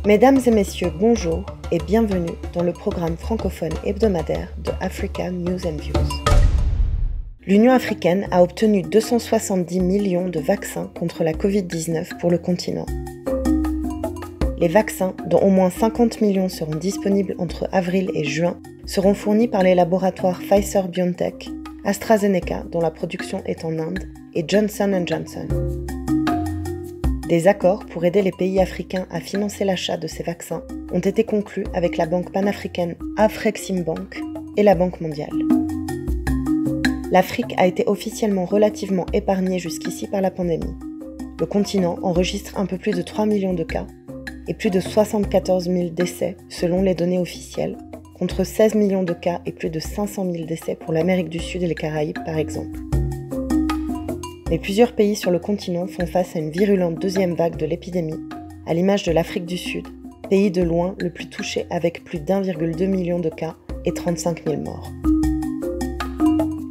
Mesdames et messieurs, bonjour et bienvenue dans le programme francophone hebdomadaire de Africa News and Views. L'Union africaine a obtenu 270 millions de vaccins contre la Covid-19 pour le continent. Les vaccins, dont au moins 50 millions seront disponibles entre avril et juin, seront fournis par les laboratoires Pfizer-BioNTech, AstraZeneca, dont la production est en Inde, et Johnson & Johnson. Des accords pour aider les pays africains à financer l'achat de ces vaccins ont été conclus avec la banque panafricaine Afreximbank et la Banque mondiale. L'Afrique a été officiellement relativement épargnée jusqu'ici par la pandémie. Le continent enregistre un peu plus de 3 millions de cas et plus de 74 000 décès selon les données officielles, contre 16 millions de cas et plus de 500 000 décès pour l'Amérique du Sud et les Caraïbes par exemple. Mais plusieurs pays sur le continent font face à une virulente deuxième vague de l'épidémie, à l'image de l'Afrique du Sud, pays de loin le plus touché avec plus d'1,2 million de cas et 35 000 morts.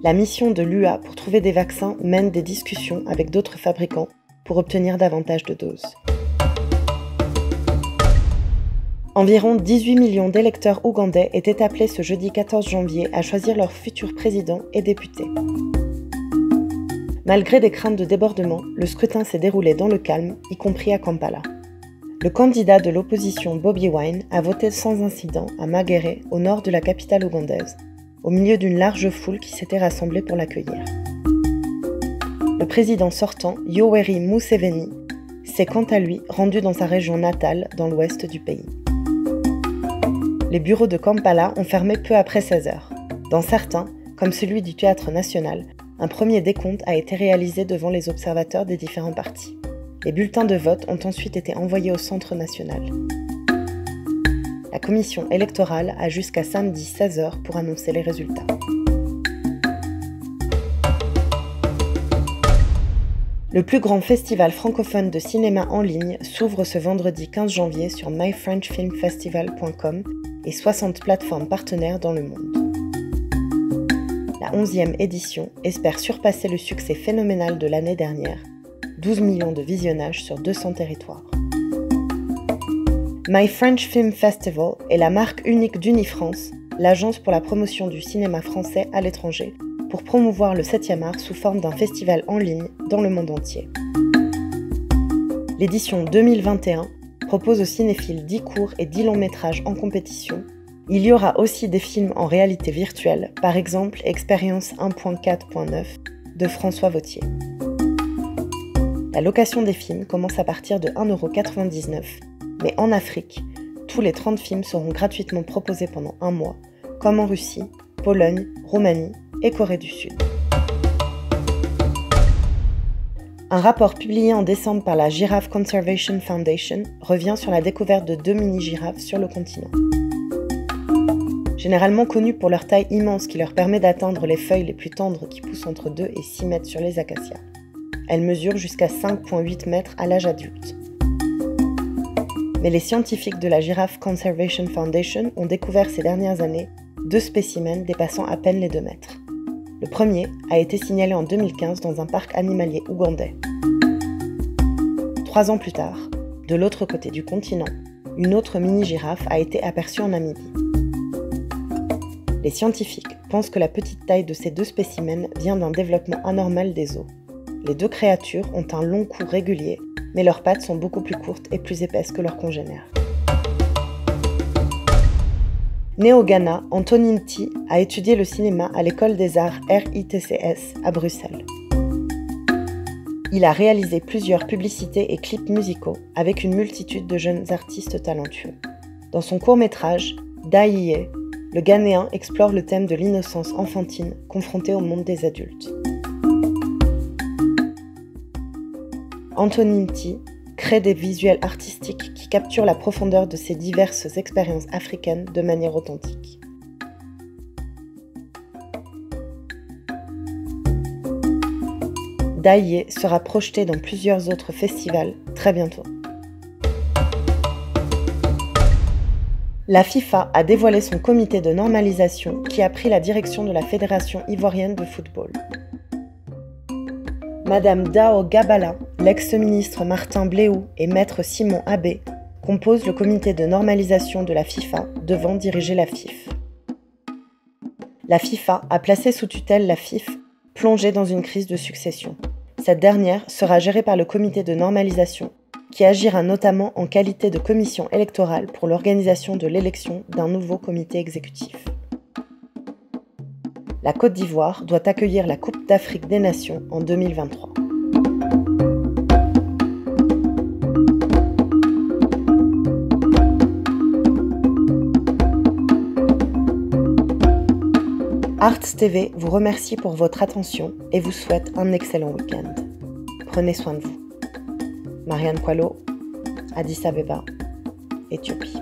La mission de l'UA pour trouver des vaccins mène des discussions avec d'autres fabricants pour obtenir davantage de doses. Environ 18 millions d'électeurs ougandais étaient appelés ce jeudi 14 janvier à choisir leur futur président et député. Malgré des craintes de débordement, le scrutin s'est déroulé dans le calme, y compris à Kampala. Le candidat de l'opposition Bobi Wine a voté sans incident à Makerere, au nord de la capitale ougandaise, au milieu d'une large foule qui s'était rassemblée pour l'accueillir. Le président sortant, Yoweri Museveni, s'est quant à lui rendu dans sa région natale, dans l'ouest du pays. Les bureaux de Kampala ont fermé peu après 16 heures. Dans certains, comme celui du Théâtre national, un premier décompte a été réalisé devant les observateurs des différents partis. Les bulletins de vote ont ensuite été envoyés au Centre national. La commission électorale a jusqu'à samedi 16h pour annoncer les résultats. Le plus grand festival francophone de cinéma en ligne s'ouvre ce vendredi 15 janvier sur myfrenchfilmfestival.com et 60 plateformes partenaires dans le monde. La 11e édition espère surpasser le succès phénoménal de l'année dernière, 12 millions de visionnages sur 200 territoires. My French Film Festival est la marque unique d'Unifrance, l'agence pour la promotion du cinéma français à l'étranger, pour promouvoir le 7e art sous forme d'un festival en ligne dans le monde entier. L'édition 2021 propose aux cinéphiles 10 courts et 10 longs métrages en compétition. Il y aura aussi des films en réalité virtuelle, par exemple Expérience 1.4.9 de François Vautier. La location des films commence à partir de 1,99 €, mais en Afrique, tous les 30 films seront gratuitement proposés pendant un mois, comme en Russie, Pologne, Roumanie et Corée du Sud. Un rapport publié en décembre par la Giraffe Conservation Foundation revient sur la découverte de 2 mini-girafes sur le continent. Généralement connues pour leur taille immense qui leur permet d'atteindre les feuilles les plus tendres qui poussent entre 2 et 6 mètres sur les acacias. Elles mesurent jusqu'à 5,8 mètres à l'âge adulte. Mais les scientifiques de la Giraffe Conservation Foundation ont découvert ces dernières années 2 spécimens dépassant à peine les 2 mètres. Le premier a été signalé en 2015 dans un parc animalier ougandais. 3 ans plus tard, de l'autre côté du continent, une autre mini-girafe a été aperçue en Namibie. Les scientifiques pensent que la petite taille de ces 2 spécimens vient d'un développement anormal des os. Les 2 créatures ont un long cou régulier, mais leurs pattes sont beaucoup plus courtes et plus épaisses que leurs congénères. Né au Ghana, Anthony Nti a étudié le cinéma à l'école des arts RITCS à Bruxelles. Il a réalisé plusieurs publicités et clips musicaux avec une multitude de jeunes artistes talentueux. Dans son court-métrage, Daiye, le Ghanéen explore le thème de l'innocence enfantine confrontée au monde des adultes. Anthony Nti crée des visuels artistiques qui capturent la profondeur de ces diverses expériences africaines de manière authentique. Daiye sera projeté dans plusieurs autres festivals très bientôt. La FIFA a dévoilé son comité de normalisation qui a pris la direction de la Fédération ivoirienne de football. Madame Dao Gabala, l'ex-ministre Martin Bléou et maître Simon Abbé compose le comité de normalisation de la FIFA devant diriger la FIF. La FIFA a placé sous tutelle la FIF, plongée dans une crise de succession. Cette dernière sera gérée par le comité de normalisation, qui agira notamment en qualité de commission électorale pour l'organisation de l'élection d'un nouveau comité exécutif. La Côte d'Ivoire doit accueillir la Coupe d'Afrique des Nations en 2023. Arts TV vous remercie pour votre attention et vous souhaite un excellent week-end. Prenez soin de vous. Marianne Coilot, Addis Abeba, Éthiopie.